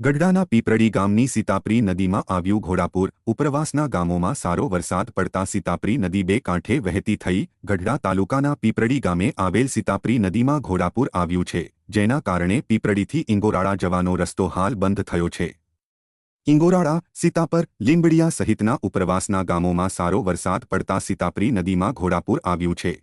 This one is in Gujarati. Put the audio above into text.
ગઢડાના પીપરડી ગામની સીતાપરી નદીમાં આવ્યું ઘોડાપૂર। ઉપરવાસના ગામોમાં સારો વરસાદ પડતા સીતાપરી નદી બે કાંઠે વહેતી થઈ। ગઢડા તાલુકાના પીપરડી ગામે આવેલ સીતાપરી નદીમાં ઘોડાપૂર આવ્યું છે, જેના કારણે પીપરડીથી ઇંગોરાળા જવાનો રસ્તો હાલ બંધ થયો છે। ઇંગોરાળા, સીતાપર, લીંબડિયા સહિતના ઉપરવાસના ગામોમાં સારો વરસાદ પડતા સીતાપરી નદીમાં ઘોડાપૂર આવ્યું છે।